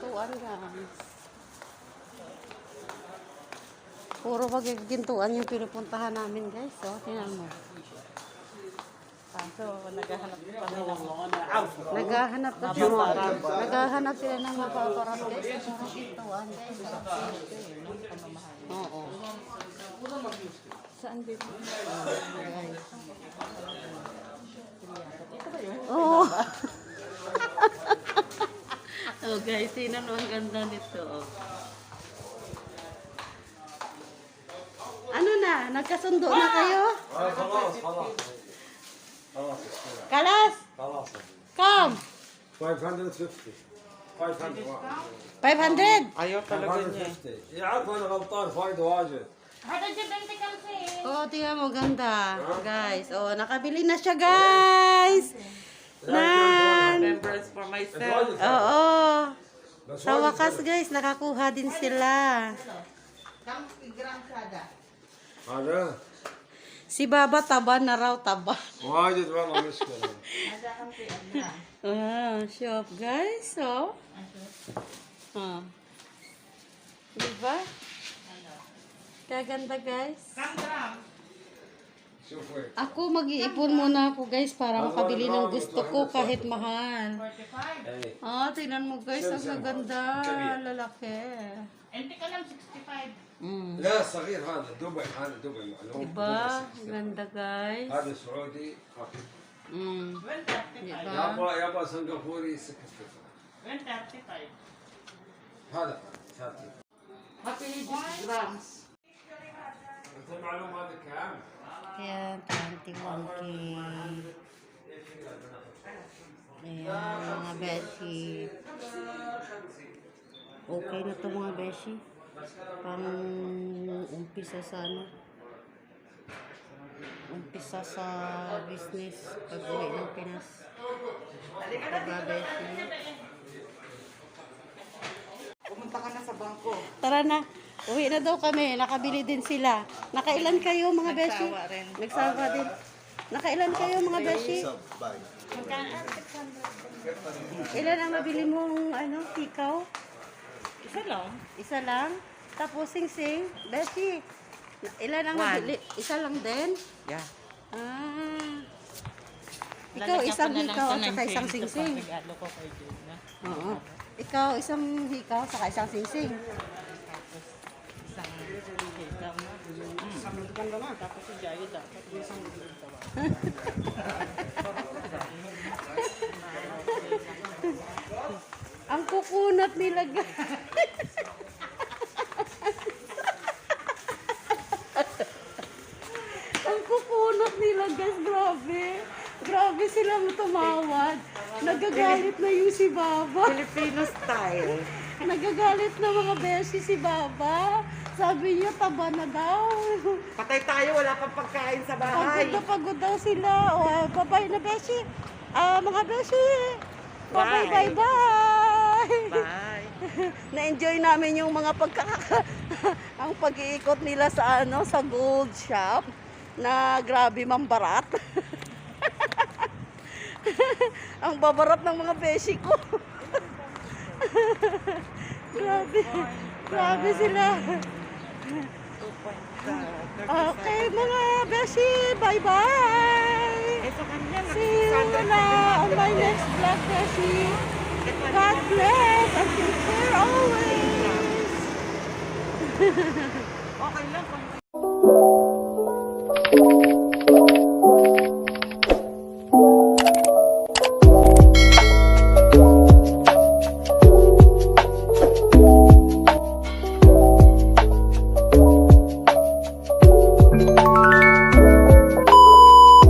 gintuan, guys. Puro gintuan yung pinupuntahan namin, guys. So, tingnan mo. So, naghahanap pa nila. Naghahanap sila ng mapaparat, guys. Puro gintuan, guys. Oo. Saan dito? Guys. Ito ba yun? Oo. Oh, guys, tingnan mo ang ganda nito. Oh. Ano na? Nagkasundo na kayo? Kalas! Come! 550 500 500? Ayaw talaga niya. 550 يعرف انا غلطان فايده واجد Oh, tingnan mo, ganda. Guys, oh, nakabili na siya, guys. Remembrance for myself. Oo. Sa wakas, guys, nakakuha din sila. هذا Si Baba, taba na raw, taba. واجد والله مشكله Shop, guys. So, diba? Kaganda, guys. شوفي Ako, mag-iipon muna ako, guys, para makabili ng gusto ko kahit mahal. Tingnan mo, guys, ang maganda. Lalaki. Hindi ka lang 65. لا صغير هذا دبي هذا دبي معلوم Diba? Ganda, guys. هذا سعودي خفيف Diba? يابا سنغافوري 65 135. هذا 30 Happy grams. انت معلوم هذا كام؟ Ayan, 21K. Ayan, mga beshi. Okay na to mga beshi. Pang umpisa sa ano. Umpisa sa business. Pag-uwi ng Pinas. Diba, beshi? Pumunta ka na sa bangko. Tara na. Uwi na daw kami. Nakabili din sila. Nakailan kayo mga beshi? Nagsawa rin. Nagsawa din. Nakailan kayo mga beshi? Ilan ang nabili mong ano, tikaw? Isa lang. Isa lang? Tapos sing-sing? Beshi, ilan ang nabili? Isa lang din? Yeah. Ikaw isang hikaw at saka isang sing-sing. Regalo ko kay Juna. Oo. Ikaw isang hikaw at saka isang sing-sing. Tapos isang hikaw na. Isang hikaw naman. Tapos si Jayo dapat isang hikaw. Ang kukunat nila, guys. Ang kukunat nila, guys. Grabe. Grabe silang tumawad. Nagagalit na yung si Baba. Filipino style. Nagagalit na mga beshi si Baba. Sabi niya, taba na daw. Patay tayo, wala pang pagkain sa bahay. Pagod daw sila. O, bye-bye na beshi. Mga beshi. Bye-bye, bye-bye. Bye. Na-enjoy namin yung mga ang pag-iikot nila sa sa gold shop na grabe mambarat. Ang babarat ng mga beshi ko. Grabe sila. Okay mga beshi, bye-bye. See you on my next vlog, beshi. God bless and take care always. Okay lang.